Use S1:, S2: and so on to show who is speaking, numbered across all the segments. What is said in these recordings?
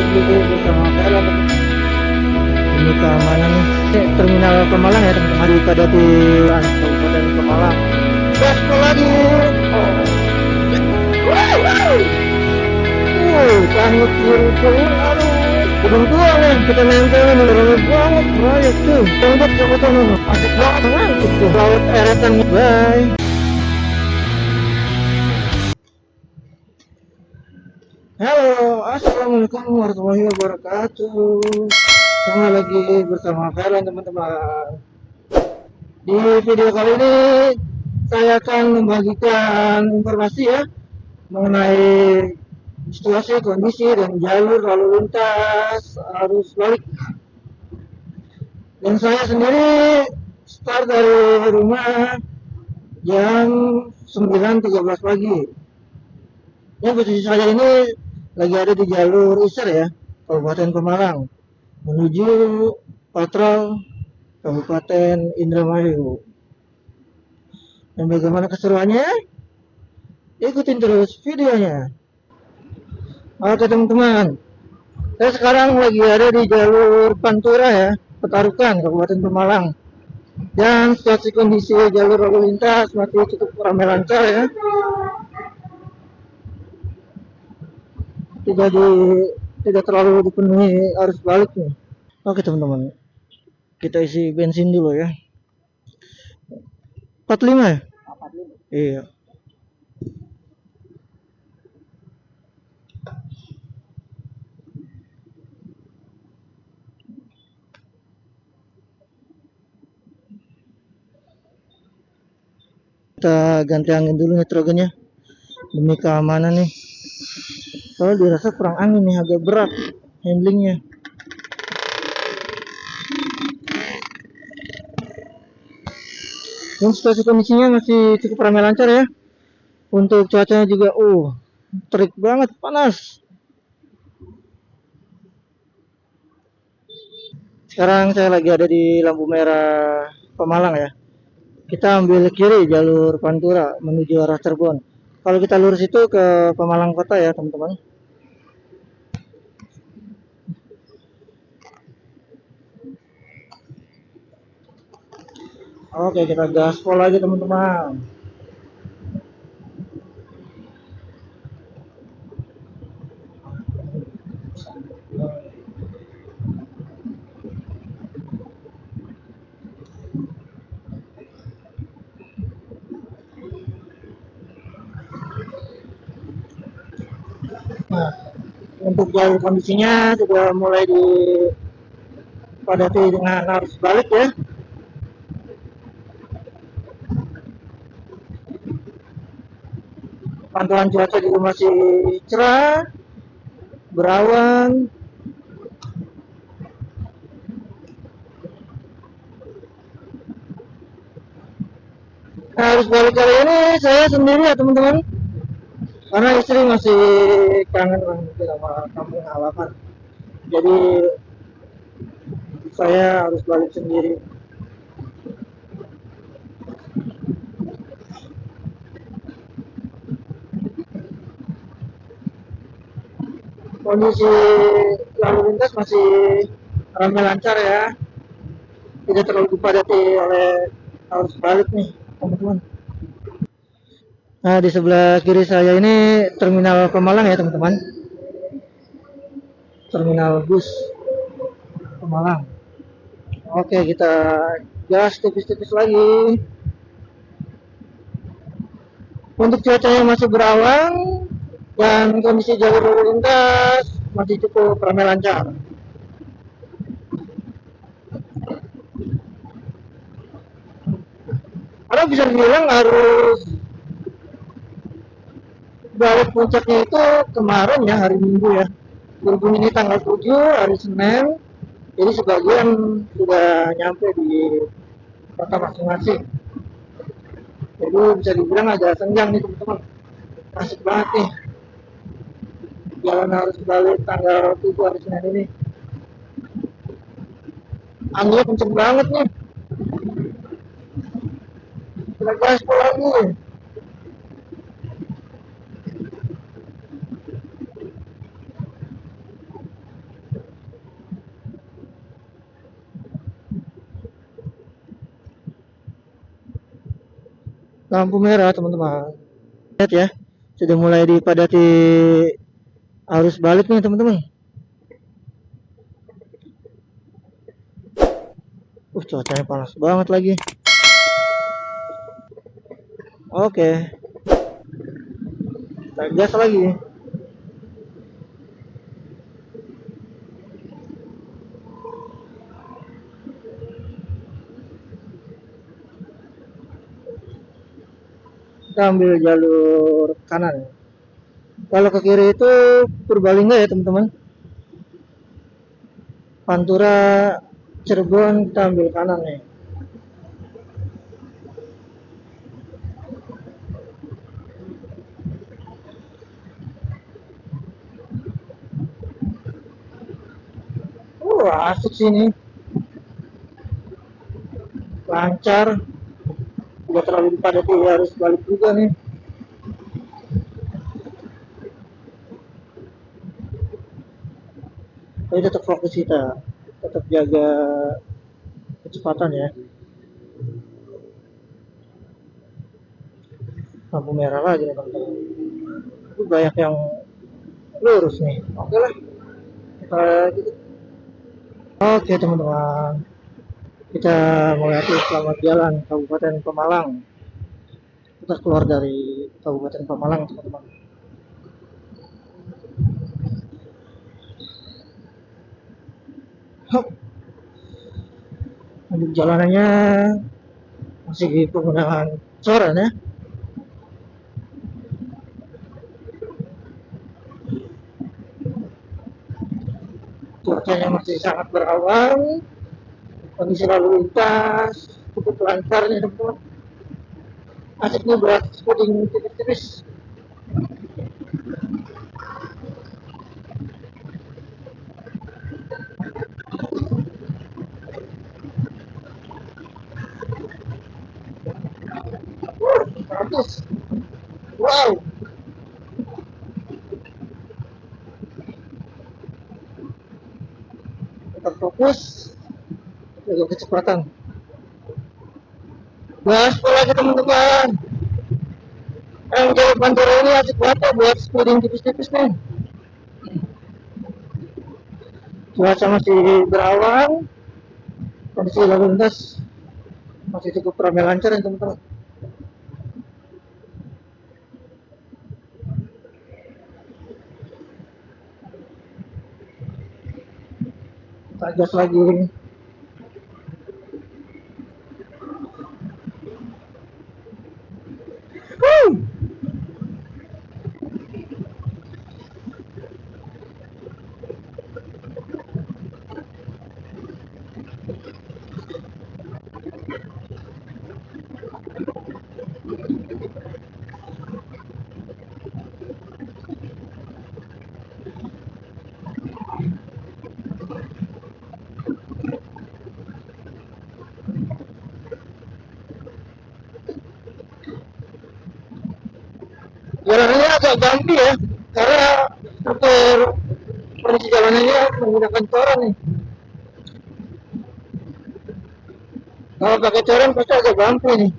S1: bersama Thailand demi keamanan terminal Pemalang ya teman-teman, dipadati Kabupaten Pemalang. Gaspol lagi. Sangat biru. Aduh, gedung tua nih kita nempel nih, rame banget proyek tuh. Tembok foto nih, asik banget ngantuk tuh. Laut eretan, bye. Halo, assalamualaikum warahmatullahi wabarakatuh. Sama lagi bersama kalian teman-teman. Di video kali ini saya akan membagikan informasi ya mengenai situasi, kondisi dan jalur lalu lintas arus balik. Dan saya sendiri start dari rumah jam 9.13 pagi. Ya, posisi saya ini lagi ada di jalur ISER ya, Kabupaten Pemalang, menuju Patrol Kabupaten Indramayu. Dan bagaimana keseruannya? Ikutin terus videonya. Oke teman-teman, saya sekarang lagi ada di jalur Pantura ya, Petarukan, Kabupaten Pemalang. Dan situasi kondisi jalur lalu lintas masih cukup ramai lancar ya. Tidak terlalu dipenuhi arus balik nih. Oke teman-teman, kita isi bensin dulu ya. 45 ya? 45. Iya. Kita ganti angin dulu nitrogennya demi keamanan nih. Soalnya dirasa kurang angin nih, agak berat handlingnya. Dan situasi kondisinya masih cukup ramai lancar ya. Untuk cuacanya juga terik banget, panas. Sekarang saya lagi ada di lampu merah Pemalang ya. Kita ambil kiri jalur Pantura menuju arah Cirebon. Kalau kita lurus itu ke Pemalang kota ya teman-teman. Oke, kita gaspol lagi teman-teman. Nah, untuk jalur kondisinya sudah mulai dipadati dengan arus balik ya. Pantauan cuaca juga masih cerah, berawan. Nah, arus balik kali ini saya sendiri ya teman-teman, karena istri masih kangen mungkin sama kampung halaman. Jadi saya harus balik sendiri. Kondisi lalu lintas masih ramai lancar ya, tidak terlalu dipadati oleh arus balik nih teman-teman. Nah, di sebelah kiri saya ini terminal Pemalang ya teman-teman, terminal bus Pemalang. Oke, kita gas tipis-tipis lagi. Untuk cuacanya masih berawan dan kondisi jalur lalu lintas masih cukup ramai lancar. Kalau bisa dibilang harus balik puncaknya itu kemarin ya, hari Minggu ya. Berhubung ini tanggal 7 hari Senin, jadi sebagian sudah nyampe di kota masing-masing. Jadi bisa dibilang agak senjang nih teman-teman. Asik banget nih. Jalan harus balik tanggal 7 hari Senin ini. Anginnya kenceng banget nih. Kita gas lagi. lampu merah teman-teman. Lihat ya, sudah mulai dipadati arus balik nih teman-teman. Cuacanya panas banget lagi. Oke, kita gas lagi. Kita ambil jalur kanan. Kalau ke kiri itu Purbalingga ya teman-teman. Pantura Cirebon kita ambil kanan nih. Asik sini, lancar. Tidak terlalu dipadati, harus balik juga nih. Tapi tetap fokus kita, tetap jaga kecepatan ya. Lampu merah lagi nih teman-teman. Itu banyak yang lurus nih. Oke lah, kita gitu. Oke teman-teman, kita melewati selamat jalan Kabupaten Pemalang. Kita keluar dari Kabupaten Pemalang teman-teman. Hop. Untuk jalanannya masih penggunaan coran ya. Cuacanya masih sangat berawan, kondisi lalu lintas cukup lancar nih teman-teman. Asik nih buat speeding tipis-tipis. Bagus. Wow. Tetap fokus, jaga kecepatan. Gaspol lagi teman-teman. Yang jalur Pantura ini asik banget buat speeding tipis-tipis nih. Cuaca masih berawan, kondisi lalu lintas masih cukup ramai lancar ya teman-teman. Kita gas lagi. Jalanannya agak bumpy ya, karena struktur kondisi jalanannya menggunakan coran nih. Kalau pakai coran pasti agak bumpy nih.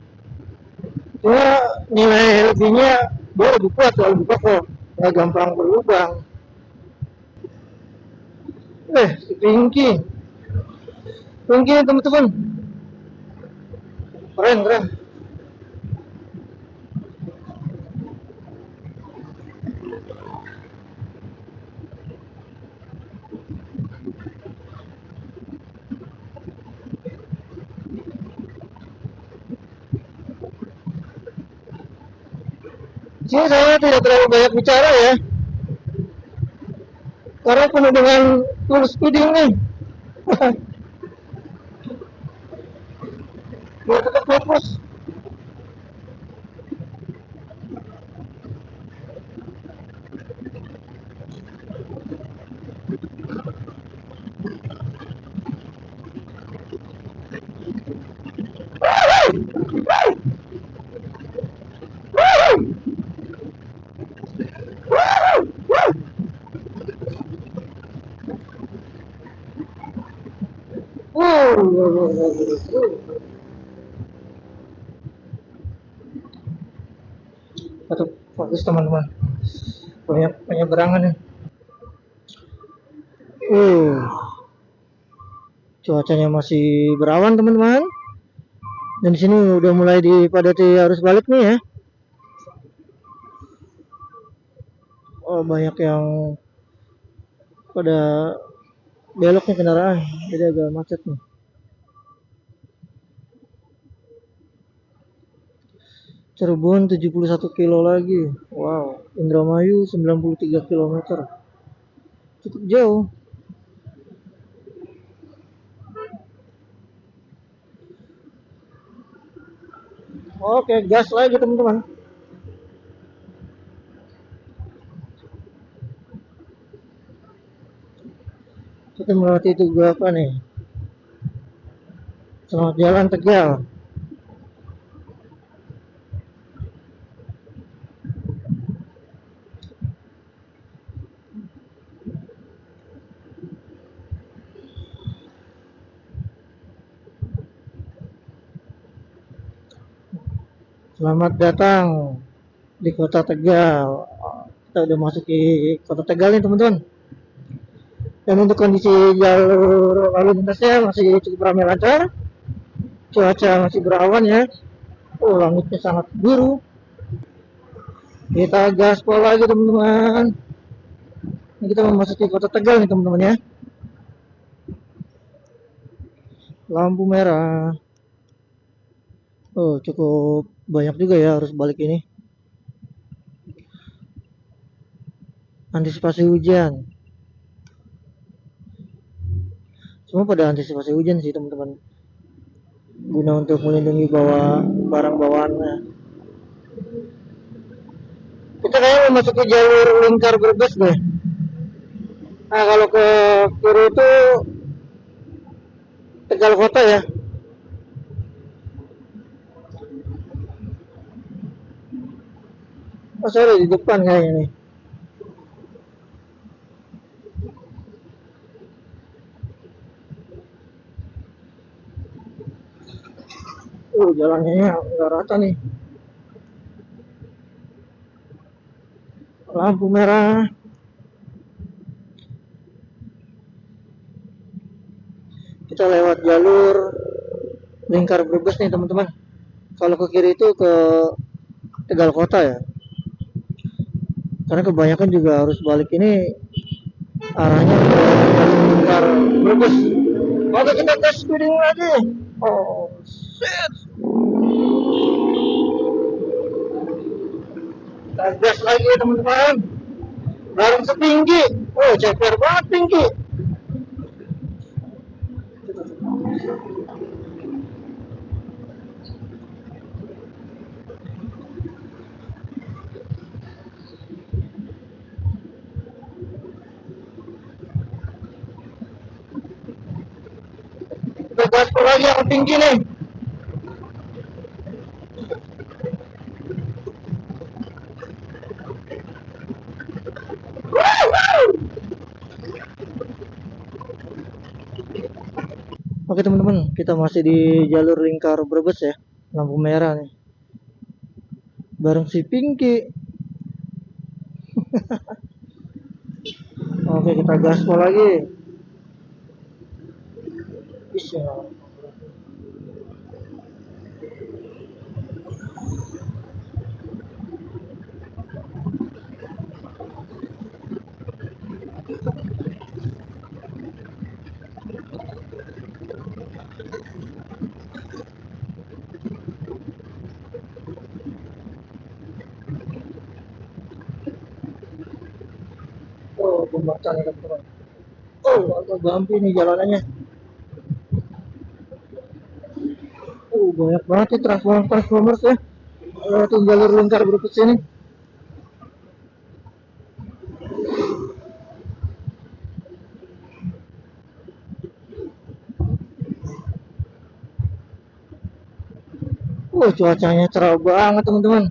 S1: Cuma nilai lebihnya dia lebih kuat, lebih kokoh, nggak gampang berlubang. Si Pinky, Pinky teman-teman, keren keren. Sini saya tidak terlalu banyak bicara ya, karena penuh dengan full speeding nih. Biar tetap fokus. Atau fokus teman-teman. Banyak penyeberangan ya. Cuacanya masih berawan teman-teman. Dan di sini udah mulai dipadati arus balik nih ya. Banyak yang pada beloknya kendaraan, jadi agak macet nih. Cirebon 71 kilo lagi. Wow, Indramayu 93 km. Cukup jauh. Oke, gas lagi teman-teman. Kita melewati Tugu apa nih? Selamat jalan Tegal. Selamat datang di Kota Tegal. Kita udah masuk di Kota Tegal nih teman-teman. Dan untuk kondisi jalur lalu lintasnya masih cukup ramai lancar. Cuaca masih berawan ya. Langitnya sangat biru. Kita gaspol lagi teman-teman. Ini kita memasuki Kota Tegal nih teman-teman ya. Lampu merah. Cukup banyak juga ya arus balik ini. Antisipasi hujan. Semua pada antisipasi hujan sih teman-teman. Guna untuk melindungi barang bawaannya. Kita kayaknya memasuki jalur lingkar Brebes deh. Nah kalau ke kiri itu Tegal Kota ya. Sorry di depan kayaknya nih. Jalannya nggak rata nih. Lampu merah. Kita lewat jalur lingkar Brebes nih teman-teman. Kalau ke kiri itu ke Tegal Kota ya. Karena kebanyakan juga arus balik ini arahnya ke lingkar Brebes. Oke kita gas speeding lagi. Shit. Kita gas lagi teman-teman. Bareng setinggi. Ceper banget tinggi. Kita gaspol lagi yang tinggi nih. Oke teman-teman, kita masih di jalur lingkar Brebes ya. Lampu merah nih. Bareng si Pinky. Oke kita gaspol lagi. Bisa. Jembatan ya teman-teman. Agak bumpy nih jalanannya. Banyak banget nih transformer ya. Jalur lingkar Brebes ini. Cuacanya cerah banget teman-teman.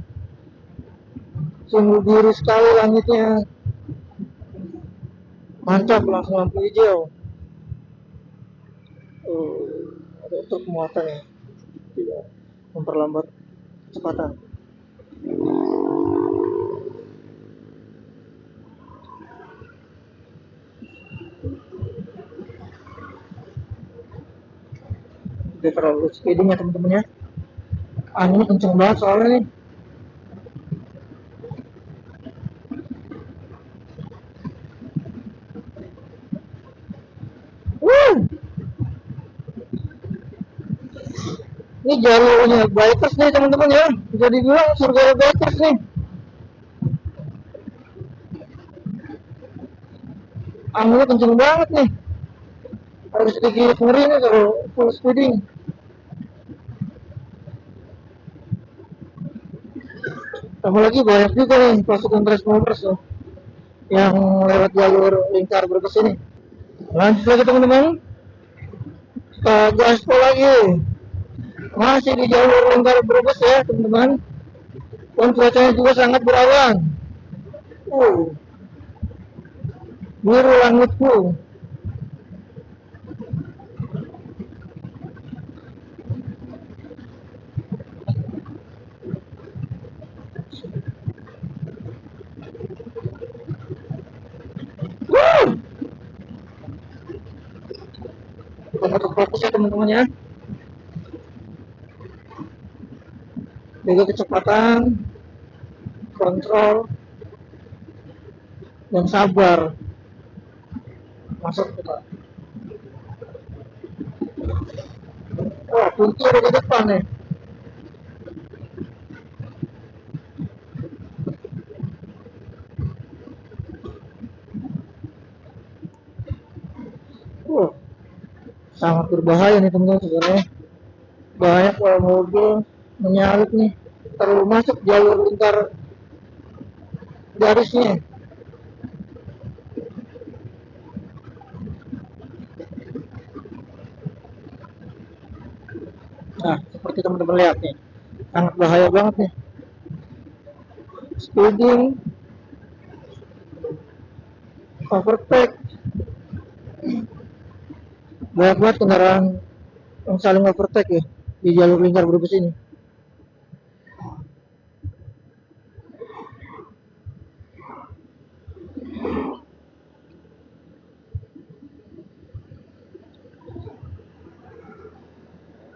S1: Sungguh biru sekali langitnya. Mantap langsung lampu hijau. Ada truk muatan ya. Tidak memperlambat kecepatan. Udah terlalu speeding ya teman-teman ya. Anginnya kenceng banget soalnya nih. Wuh, ini jalurnya bikers nih teman-teman ya. Jadi bilang surga bikers nih. Anginnya kenceng banget nih. Harus sedikit ngeri nih kalau full speeding. Tambah lagi banyak juga nih pasukan Transformers tuh yang lewat jalur lingkar Brebes ini. Lanjut lagi teman-teman, kita gaspol lagi. Masih di jalur lingkar Brebes ya teman-teman. Dan cuacanya juga sangat berawan. Uh, biru langitku. Uh, kita tetap fokus ya teman-teman ya. Jaga kecepatan, kontrol, dan sabar. Masuk kita. Wah, kunci ada di depan nih. Wah, sangat berbahaya nih teman-teman sebenarnya. Banyak kalau mobil menyalip nih, terlalu masuk jalur lingkar garisnya. Nah, seperti teman-teman lihat nih, sangat bahaya banget nih. Speeding, overtake, banyak banget kendaraan yang saling overtake ya di jalur lingkar Brebes ini.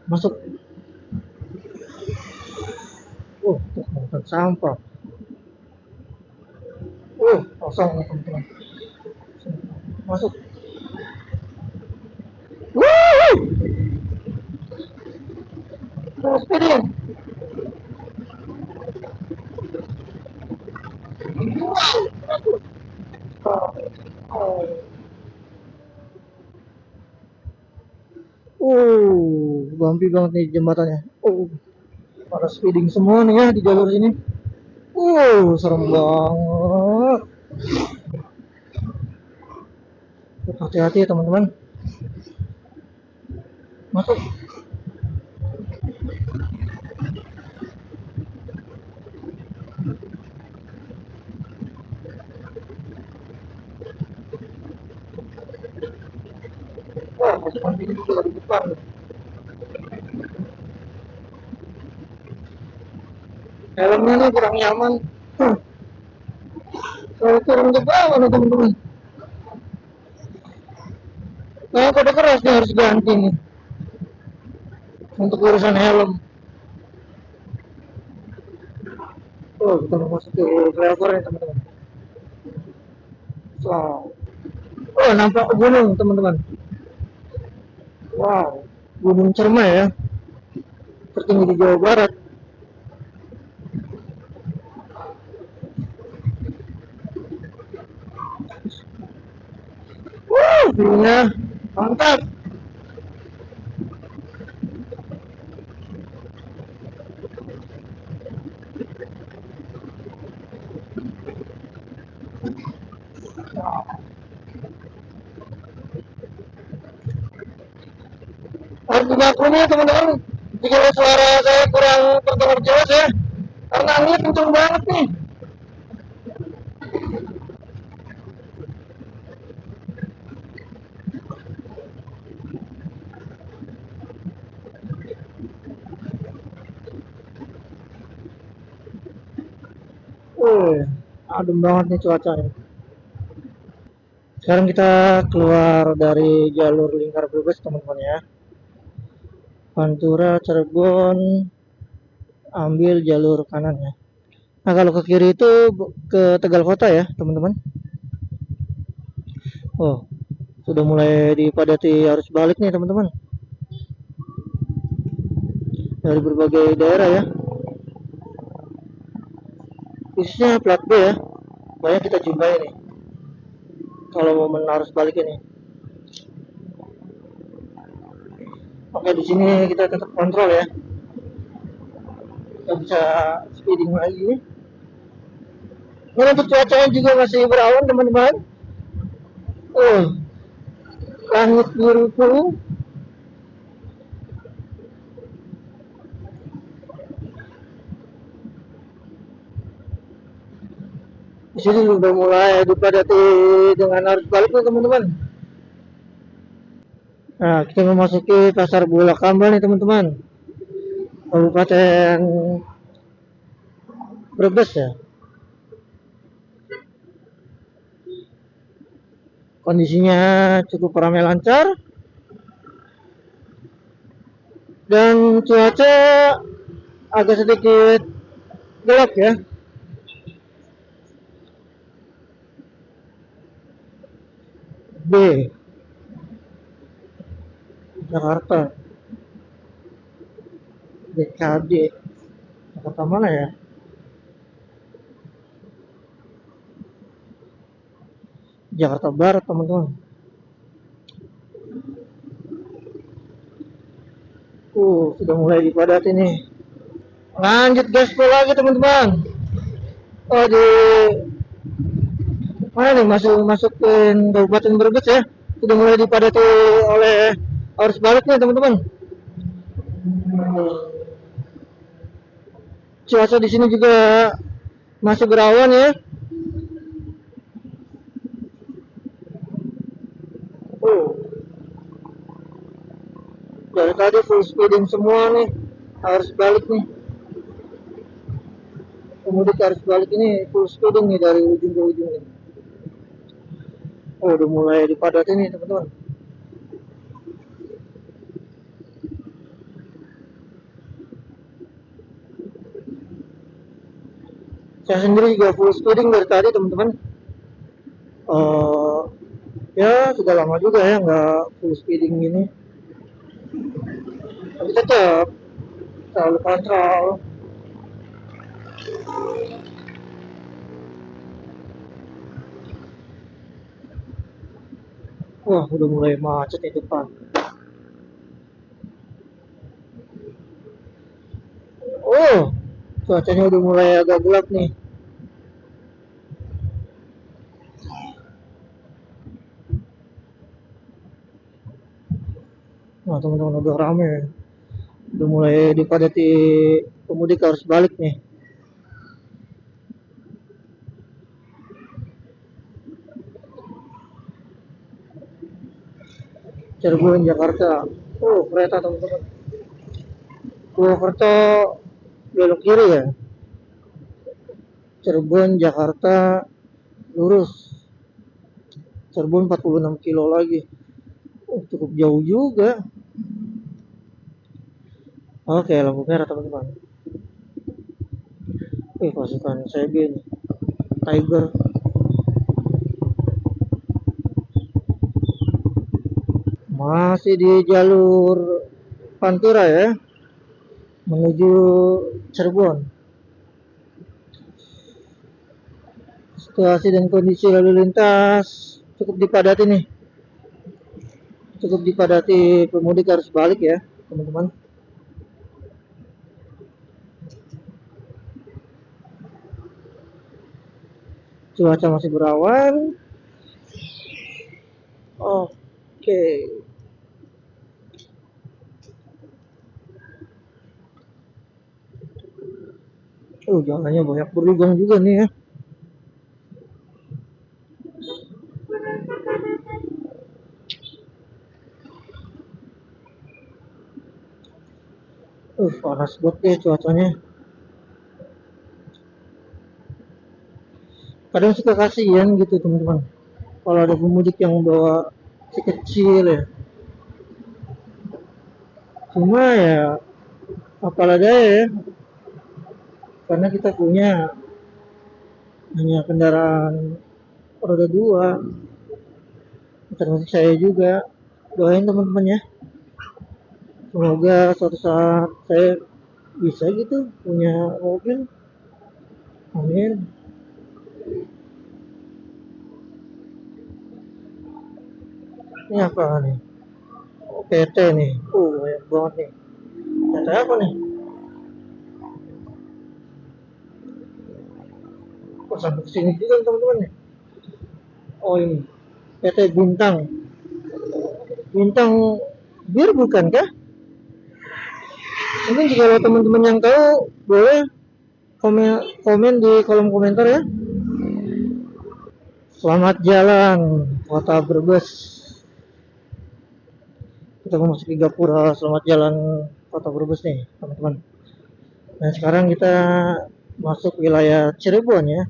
S1: Masuk. Tempat sampah. Kosong nih teman-teman. Masuk. Wuh, speeding. Bumpy banget nih jembatannya. Pada speeding semua nih ya di jalur ini. Serem banget. Hati-hati ya teman-teman. Masuk. Pasukan ini juga di depan. Helmnya nih kurang nyaman. Kalau turun ke bawah nih teman-teman. Nah, kode keras nih harus ganti nih untuk urusan helm. Kita mau masuk ke flyover ya teman-teman. Wow. Nampak gunung teman-teman. Wow, Gunung Cermai ya, tertinggi di Jawa Barat. View-nya mantap. Harus dimaklumi ya teman-teman, jika suara saya kurang terdengar jelas ya, karena anginnya kencang banget nih. Adem banget nih cuacanya. Sekarang kita keluar dari jalur lingkar Brebes teman-teman ya. Pantura Cirebon, ambil jalur kanan ya. Nah kalau ke kiri itu ke Tegal Kota ya teman-teman. Oh, sudah mulai dipadati arus balik nih teman-teman. Dari berbagai daerah ya. Khususnya plat B ya. Banyak kita jumpai nih. Kalau momen arus balik ini. Oke, di sini kita tetap kontrol ya. Kita bisa speeding lagi. Ini untuk cuacanya juga masih berawan teman-teman. Oh, langit biru pun. Di sini sudah mulai dipadati dengan arus balik nih teman-teman. Nah, kita memasuki pasar bola Kambal nih teman-teman. Kabupaten Brebes ya. Kondisinya cukup ramai lancar dan cuaca agak sedikit gelap ya. B Jakarta, BKD Jakarta mana ya? Jakarta Barat teman-teman. Sudah mulai dipadati nih. Lanjut gaspol lagi teman-teman. Oh di mana nih masukin Kabupaten Brebes ya. Sudah mulai dipadati oleh arus balik nih teman-teman. Cuaca di sini juga masih berawan ya. Dari tadi full speeding semua nih. Harus balik nih. Pemudik harus balik ini full speeding nih dari ujung ke ujung nih. Udah mulai dipadati nih teman-teman. Saya sendiri juga full speeding dari tadi teman-teman. Ya sudah lama juga ya nggak full speeding gini. Tapi tetap selalu kontrol. Wah udah mulai macet di depan. Oh cuacanya udah mulai agak gelap nih. Nah teman-teman udah rame. Udah mulai dipadati pemudik harus balik nih. Cirebon Jakarta. Kereta teman-teman. Purwokerto belok kiri ya. Cirebon Jakarta lurus. Cirebon 46 kilo lagi. Cukup jauh juga. Oke, lampu merah teman-teman. Pasukan CB nih. Tiger. Masih di jalur Pantura ya. Menuju Cirebon. Situasi dan kondisi lalu lintas cukup dipadati nih. Cukup dipadati pemudik harus balik ya, teman-teman. Cuaca masih berawan. Oke. Jalannya banyak berlubang juga nih ya. Panas banget ya cuacanya. Kadang suka kasihan gitu teman-teman. kalau ada pemudik yang bawa si kecil ya. Cuma ya apalah daya ya, karena kita punya hanya kendaraan roda dua, termasuk saya juga. Doain teman-teman ya, semoga suatu saat saya bisa gitu punya mobil. Amin. Ini apa nih? Oh, PT nih. Banyak banget nih. PT apa nih? Kok sampai kesini juga teman-teman nih? Oh ini PT Bintang. Bintang bir bukan kah? Mungkin jika teman-teman yang tahu boleh komen di kolom komentar ya. Selamat jalan Kota Brebes. Kita memasuki Gapura. Selamat jalan Kota Brebes nih teman-teman. Nah sekarang kita masuk wilayah Cirebon ya.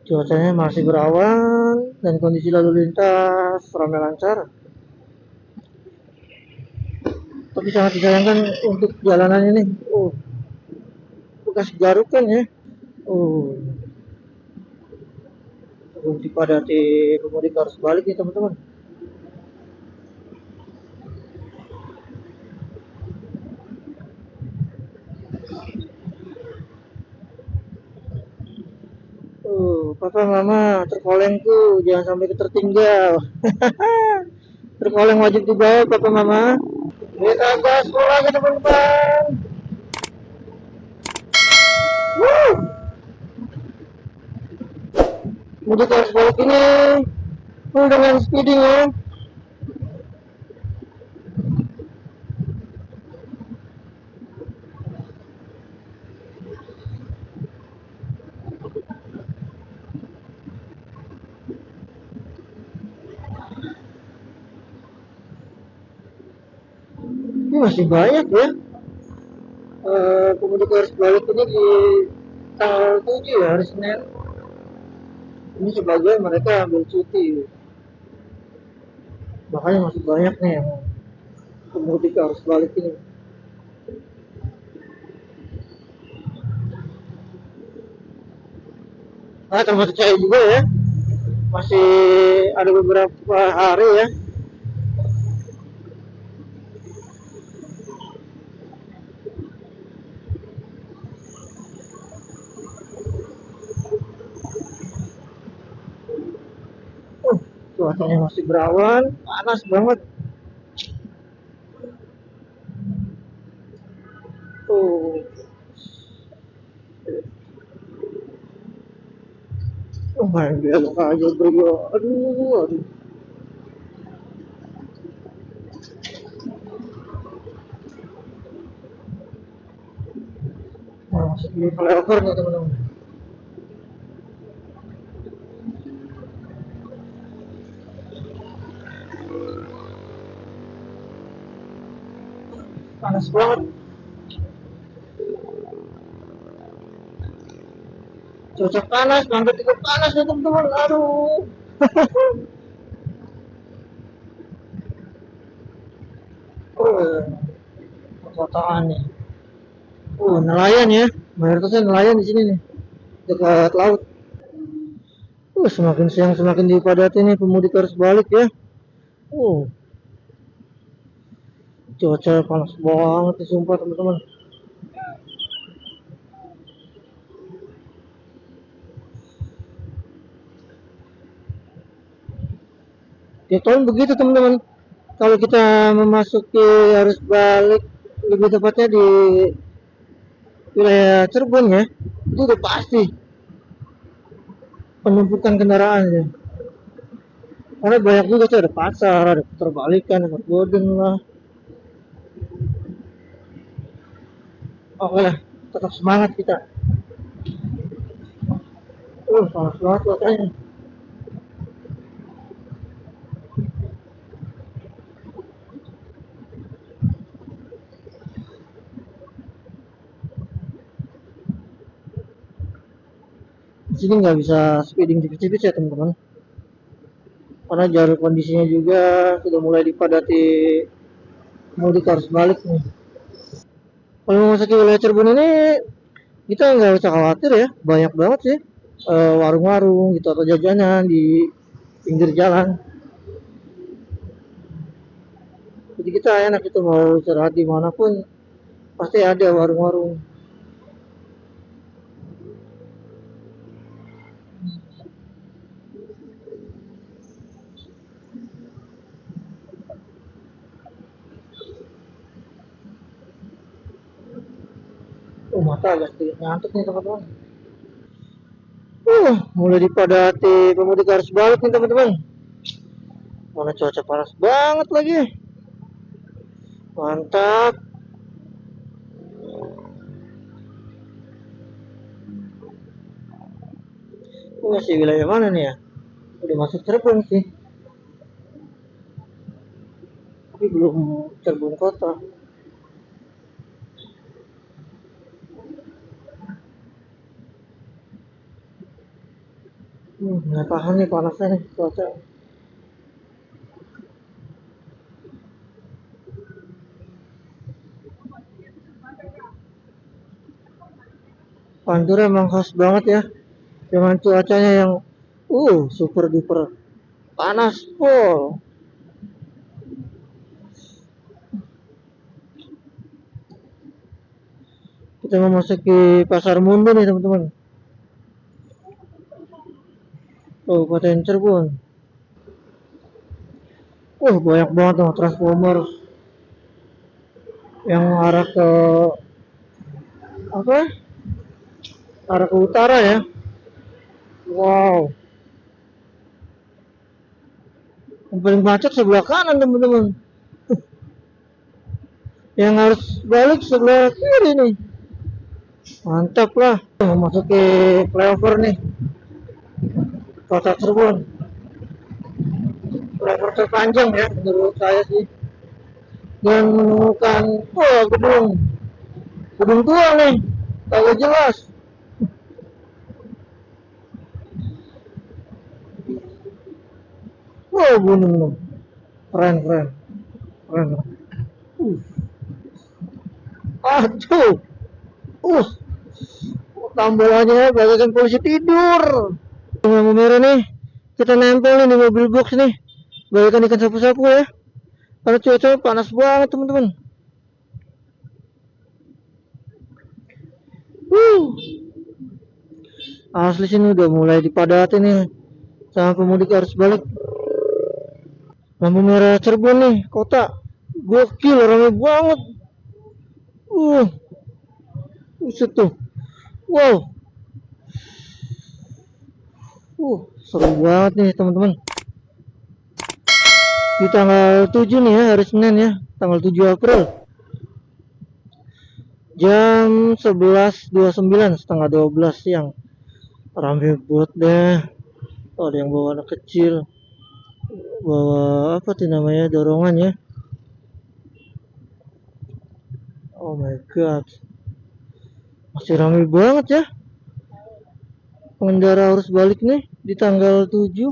S1: Cuacanya masih berawan dan kondisi lalu lintas ramai lancar. Tapi sangat disayangkan untuk jalanan ini. Bekas garukan ya. Oh, dipadati pemudik harus balik nih teman-teman. Papa mama terkolengku, jangan sampai tertinggal. Terkoleng wajib dibawa papa mama. Kita gas sekolah ke teman-teman. Mudik harus balik ini. Dengan speeding ya. Ini masih banyak ya. Pemudik harus balik ini di tanggal 7 ya, hari Senin. Ini sebagian mereka ambil cuti. Makanya masih banyak nih yang pemudik harus balik ini. Nah, termasuk saya juga ya. Masih ada beberapa hari ya. Cuacanya masih berawan, panas banget. Tuh, main belok aja bro. Aduh. Nah, masuk di flyover nih teman-teman. Panas banget. Cuaca panas, banget juga panas nih teman-teman. Aduh. Oh, perkotaan nih. Nelayan ya. Mayoritasnya nelayan di sini nih, dekat laut. Semakin siang semakin dipadati nih, pemudik harus balik ya. Uh, Cuaca panas banget nih, sumpah teman-teman. Tiap tahun begitu teman-teman. Kalau kita memasuki harus balik, lebih tepatnya di wilayah Cirebon ya, itu udah pasti penumpukan kendaraan ya. Karena banyak juga tuh, ada pasar, ada putar balikan, ada godeng lah. Oke lah, tetap semangat kita. Panas banget cuacanya. Di sini nggak bisa speeding tipis-tipis ya teman-teman, karena jalur kondisinya juga sudah mulai dipadati mudik harus balik nih. Kalau memasuki wilayah Cirebon ini kita nggak usah khawatir ya, banyak banget sih warung-warung gitu atau jajanan di pinggir jalan. Jadi kita enak itu mau istirahat dimanapun pasti ada warung-warung. Oh, mata agak sedikit ngantuk nih teman-teman. Mulai dipadati pemudik harus balik nih teman-teman. Mana cuaca panas banget lagi. Mantap. Ini masih wilayah mana nih ya? Udah masuk Cirebon sih, tapi belum Cirebon kota. Nggak tahan nih panasnya nih cuaca. Pantura emang khas banget ya dengan cuacanya yang super duper panas full. Kita memasuki Pasar Mundu nih teman-teman, Kabupaten Cirebon. Banyak banget tuh transformer yang arah ke apa? Arah ke utara ya. Wow, yang paling macet sebelah kanan teman-teman. Yang harus balik sebelah kiri nih. Mantap lah. Memasuki flyover nih, Kota Cirebon. Flyover terpanjang ya menurut saya sih. Dan menemukan gedung gedung tua nih, kagak jelas. Gunung nih, keren keren keren. Aduh, uh, tambahannya bagaikan polisi tidur. Lampu merah nih, kita nempel nih di mobil box nih, bagaikan ikan sapu-sapu ya. Karena cuaca panas banget teman-teman. Asli sini udah mulai dipadati nih sama pemudik harus balik. Lampu merah Cirebon nih, kota. Gokil, ramai banget. Uh, Buset tuh. Wow. Seru banget nih teman-teman. Di tanggal 7 nih ya, hari Senin ya, tanggal 7 April. Jam 11.29, setengah 12 siang. Rame banget deh. Ada yang bawa anak kecil. Bawa apa tuh namanya, dorongan ya. Oh my god. Masih rame banget ya. Pengendara harus balik nih di tanggal 7.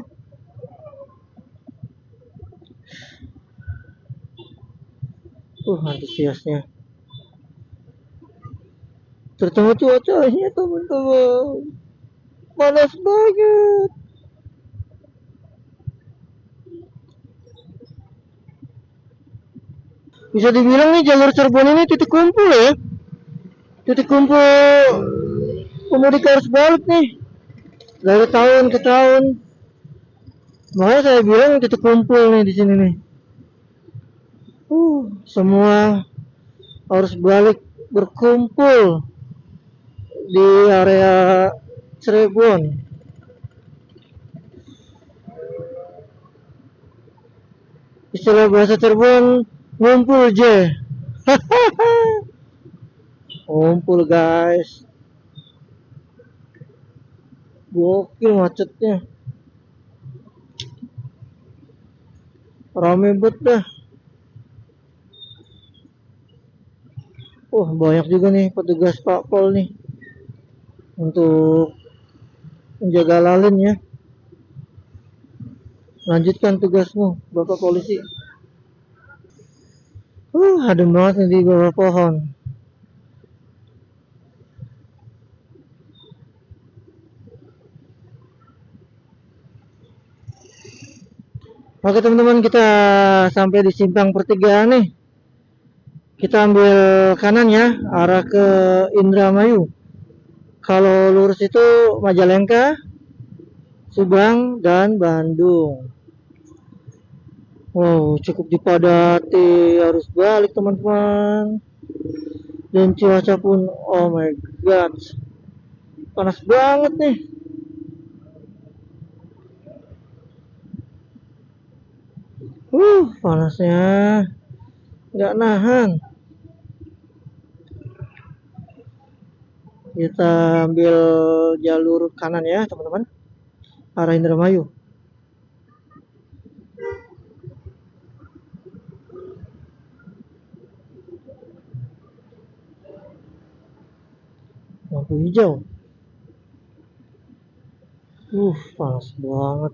S1: Antusiasnya. Terutama cuacanya teman-teman. Panas banget. Bisa dibilang nih jalur Cirebon ini titik kumpul ya. Titik kumpul pemudik harus balik nih. Dari tahun ke tahun. Makanya saya bilang titik kumpul nih di sini nih. Semua harus balik berkumpul di area Cirebon. Istilah bahasa Cirebon, ngumpul je. Ngumpul guys. Gokil macetnya. Rame banget dah. Banyak juga nih petugas Pak Pol nih untuk menjaga lalin ya. Lanjutkan tugasmu, Bapak Polisi. Adem banget nih di bawah pohon. Oke teman-teman, kita sampai di simpang pertigaan nih. Kita ambil kanan ya, arah ke Indramayu. Kalau lurus itu Majalengka, Subang, dan Bandung. Wow, cukup dipadati, harus balik teman-teman. Dan cuaca pun, oh my god, panas banget nih. Panasnya nggak nahan. Kita ambil jalur kanan ya teman-teman, arah Indramayu. Lampu hijau. Panas banget.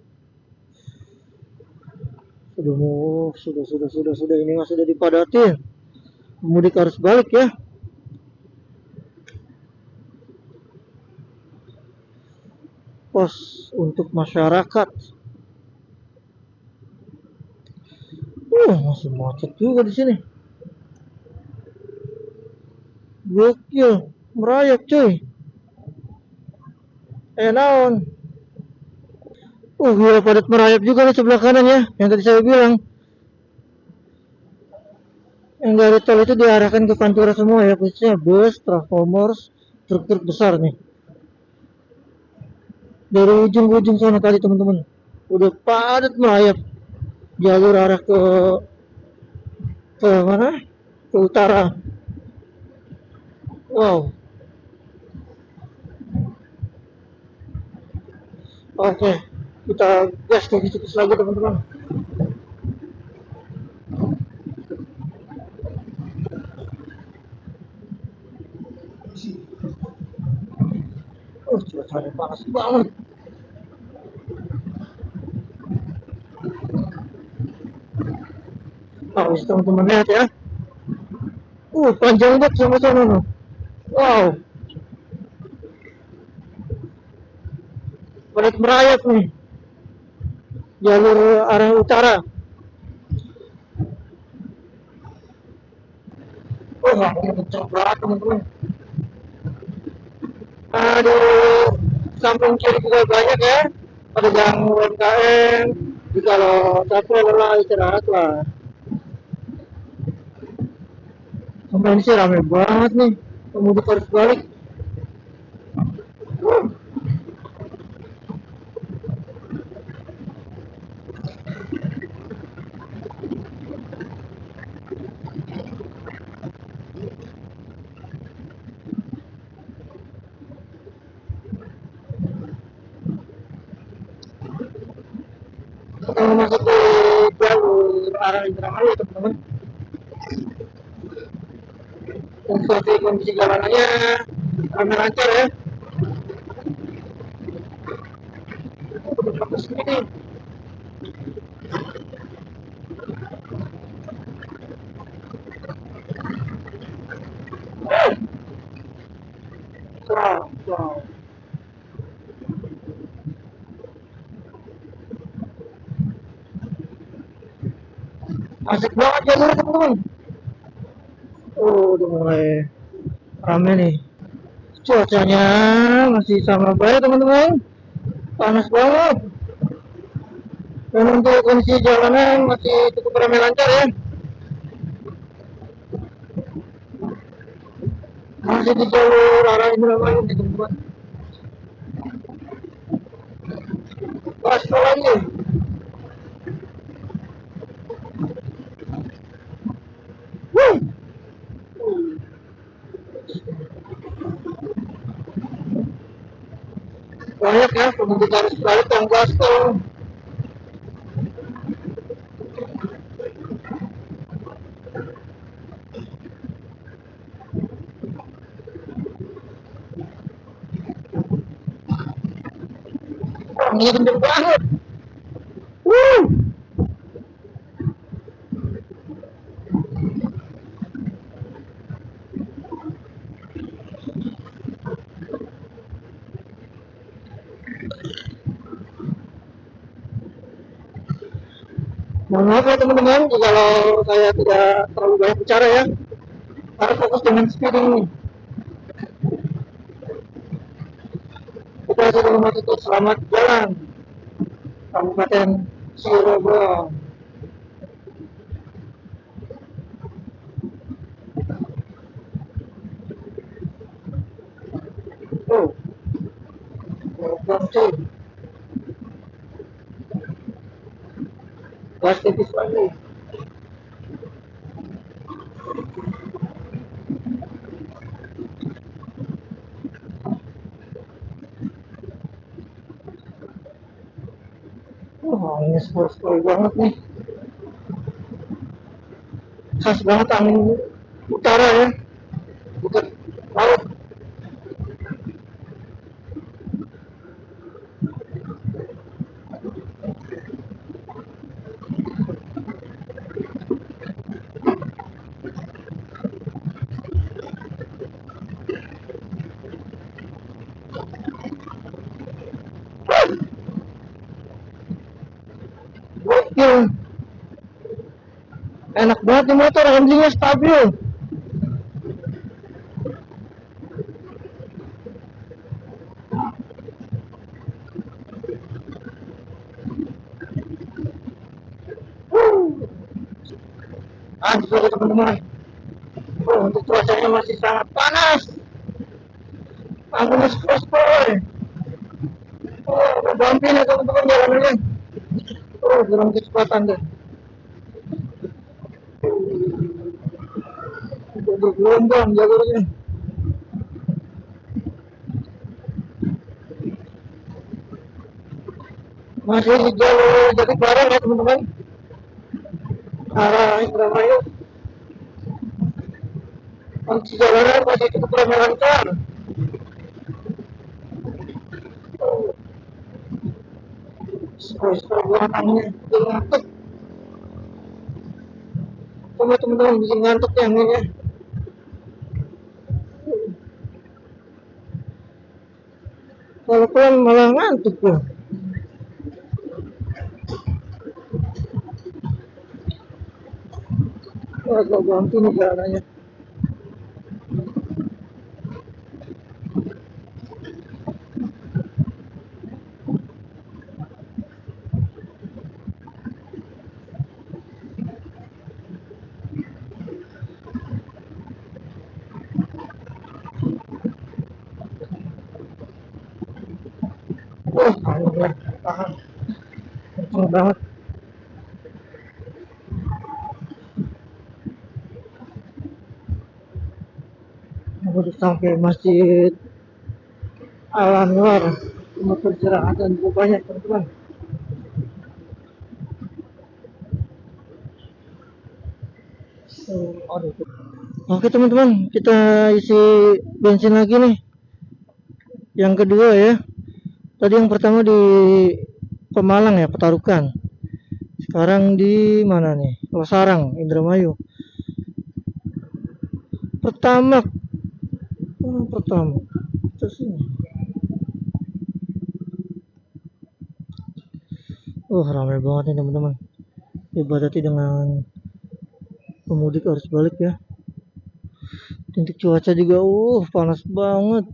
S1: Sudah ini mah sudah dipadatin. Pemudik harus balik ya. Pos untuk masyarakat. Masih macet juga di sini. Gokil, merayap cuy. Naon. Gila padat merayap juga nih sebelah kanan ya. Yang tadi saya bilang. Yang dari tol itu diarahkan ke Pantura semua ya, khususnya bus, transformers, truk-truk besar nih. Dari ujung ke ujung sana tadi teman-teman, udah padat merayap. Jalur arah ke mana? Ke utara. Wow. Oke, kita gas lagi sedikit lagi teman-teman. Cuacanya panas banget. Harus teman-teman lihat ya. Panjang banget sama sana. Wow. Padat merayap nih. Jalur arah utara. Ini kencang banget teman-teman. Aduh, samping kiri juga banyak ya. Ada yang UMKM. Jadi kalau capek lelah istirahat lah. Sampai ini sih rame banget nih. Pemudik harus balik. Kalau masuk ke jalur arah Indramayu teman-teman, untuk kondisi jalanannya rame lancar ya. Bagus ini. Wow. Asik banget jalur teman-teman. Udah mulai rame nih. Cuacanya masih sama baik teman-teman. Panas banget. Dan untuk kondisi jalanan masih cukup ramai lancar ya. Masih di jalur arah Indramayu nih teman-teman. Pas lagi. Banyak ya pemudik harus balik yang gaspol. Anginnya kenceng banget. Wuh. Mohon maaf ya teman-teman, kalau saya tidak terlalu banyak bicara ya, harus fokus dengan speeding ini. Kita sudah memasuki selamat jalan Kabupaten Cirebon. Oh, program cuy, gas tipis lagi. Ini sepoi-sepoi banget nih, khas banget angin utara ya, bukan laut. Gokil, enak banget nih motor, handlingnya stabil. Anjir teman-teman, untuk cuacanya masih sangat panas, anginnya sepoi-sepoi. Oh, bumpy nih teman-teman jalanannya. Oh, kurang kecepatan deh. Bergelombang jalurnya. Masih di jalur Jati Barang ya teman-teman, arah Indramayu. Kondisi jalanan masih cukup ramai lancar. Sepoi-sepoi banget anginnya, bikin ngantuk. Coba teman-teman bikin ngantuk ya anginnya. Kalau pelan malah ngantuk ya. Wah, agak bumpy nih jalanannya. Wah, anginnya tahan, kenceng banget. Aku udah sampai Masjid Al Anwar, tempat peristirahatan cukup banyak teman-teman. Aduh. Oke teman-teman, kita isi bensin lagi nih. Yang kedua ya. Tadi yang pertama di Pemalang ya, Petarukan. Sekarang di mana nih? Losarang, Indramayu. Pertama, pertama. Terus ini. Ramai banget nih teman-teman. Ibadati dengan pemudik harus balik ya. Titik cuaca juga, panas banget.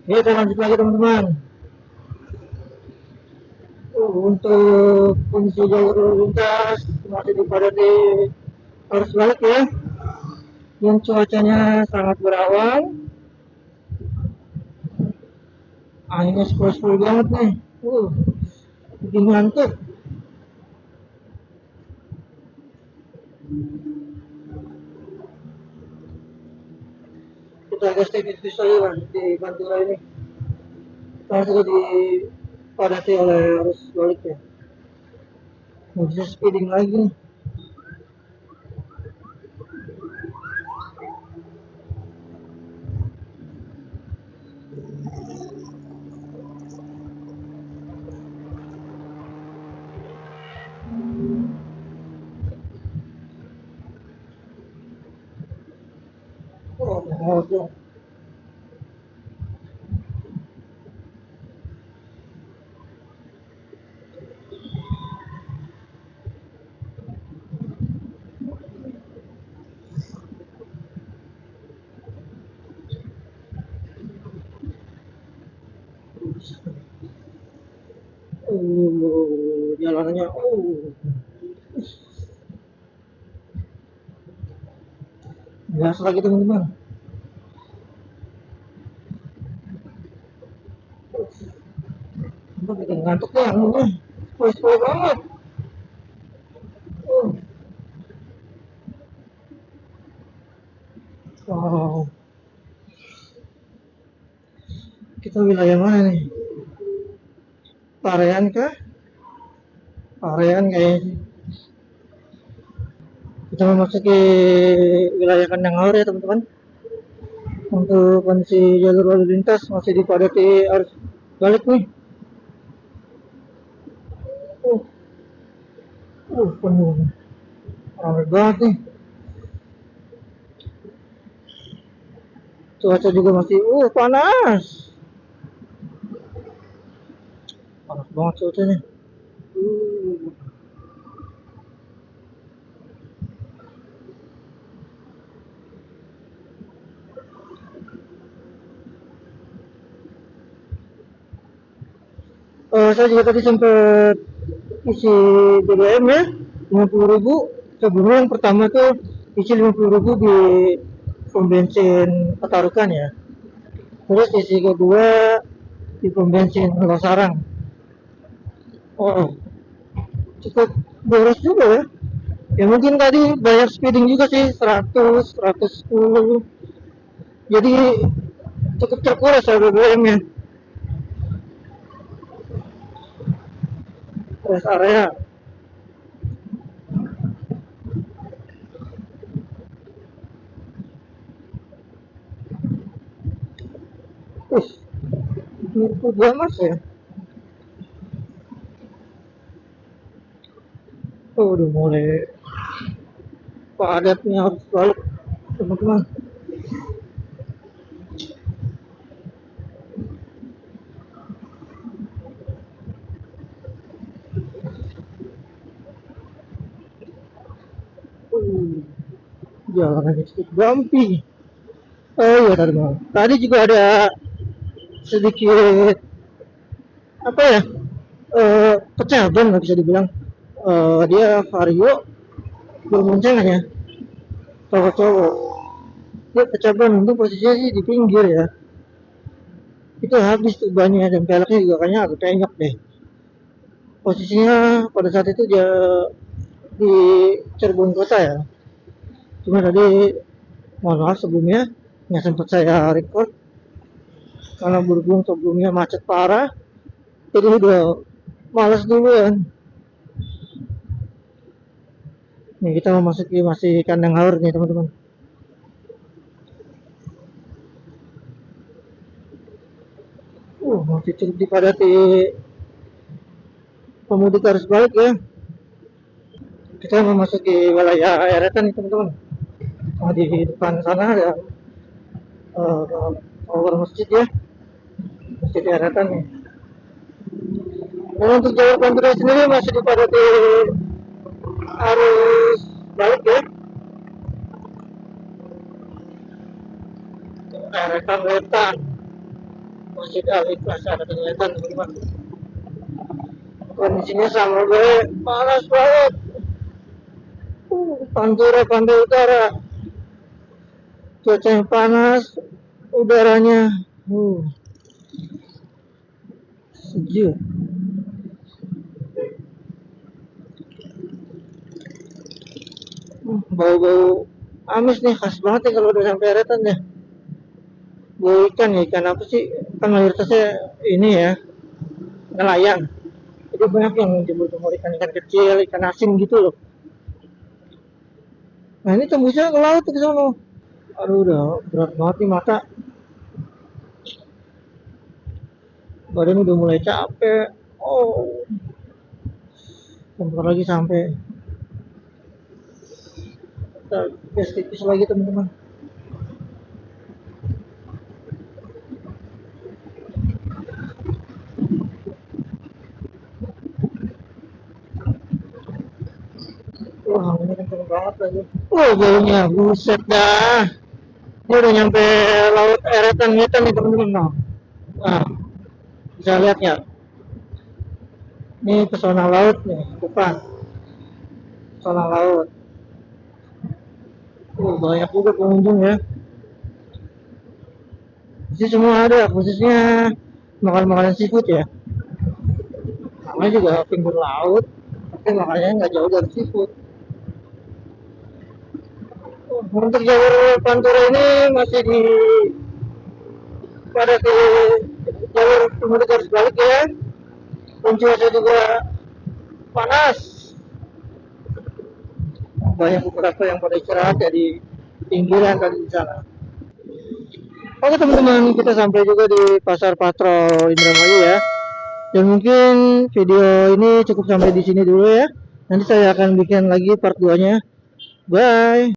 S1: Ya, kita lanjut lagi teman-teman. Untuk kondisi jalur lalu lintas masih dipadati arus balik ya. Yang cuacanya sangat berawan, anginnya sepoi-sepoi banget nih. Bikin ngantuk. Kita agak sedikit bisa di Pantura ini. Kita sudah dipadati oleh arus balik ya. Nggak bisa speeding lagi nih. Oke. Jalanannya, biasa lagi teman-teman. Udah bikin ngantuk ya, sepuluh banget. Uh, wow, kita wilayah mana nih? Parean kah? Parean kayaknya. Kita memasuki wilayah kandang haur ya teman-teman. Untuk kondisi jalur lalu lintas masih dipadati arus balik nih. Uh, penuh. Ramai banget nih. Cuaca juga masih, panas. Panas banget cuacanya. Uh. Saya juga tadi sempat isi BBM ya, 50.000. Sebelumnya yang pertama tuh isi 50.000 di pom bensin Petarukan ya. Terus isi kedua di pom bensin Sarang. Oh, cukup boros juga ya. Ya mungkin tadi banyak speeding juga sih, 100, 110. Jadi cukup terkuras ya BBM-nya. Rest area. Wih, ini gua mas ya. Oh, udah mulai padatnya harus balik teman-teman. Uh, Jalanannya cukup bumpy. Oh iya tadi mau. Tadi juga ada sedikit apa ya? Pecah ban nggak bisa dibilang. Dia vario berboncengan ya, cowok-cowok. Dia pecah ban, untuk posisinya sih di pinggir ya. Itu habis tuh bannya dan peleknya juga kayaknya agak penyok deh. Posisinya pada saat itu dia di Cirebon kota ya. Cuma tadi mohon maaf sebelumnya nggak sempat saya record karena berhubung sebelumnya macet parah. Jadi udah males duluan. Nih kita memasuki masih kandang haur nih teman-teman. Masih cukup dipadati pemudik harus balik ya. Kita memasuki wilayah Eretan nih teman-teman. Di depan sana ada tower masjid ya, masjid Eretan nih. Dan untuk jalur pantura sendiri masih dipadati arus balik ya. Eretan Wetan, Masjid Al Ikhlas Eretan Wetan teman-teman. Kondisinya sama gue, panas banget. Pantura pantai utara, cuaca yang panas, udaranya sejuk. Bau-bau amis nih, khas banget nih kalau udah sampai Eretan ya. Bau ikan ya, ikan apa sih, kan mayoritasnya ini ya, nelayan. Jadi banyak yang jemur-jemur ikan-ikan kecil, ikan asin gitu loh. Nah ini tembusnya ke laut ke sana. Aduh udah berat banget nih mata. Badan udah mulai capek. Oh, bentar lagi sampai. Kita gas tipis lagi teman-teman. Wah, ini kenceng banget lagi. Wah, baunya buset dah. Ini udah nyampe laut Eretan Wetan nih teman-teman. Nah, bisa lihat ya. Ini pesona laut nih, depan. Pesona laut. Banyak juga pengunjung ya. Di sini semua ada, khususnya makan makanan seafood ya. Namanya juga pinggir laut, tapi makanannya nggak jauh dari seafood. Untuk jalur Pantura ini masih di pada ke jalur pemudik harus balik ya. Dan cuaca juga panas. Banyak beberapa yang pada istirahat ya di pinggiran tadi di sana. Oke teman-teman, kita sampai juga di Pasar Patro Indramayu ya. Dan mungkin video ini cukup sampai di sini dulu ya. Nanti saya akan bikin lagi part 2-nya. Bye.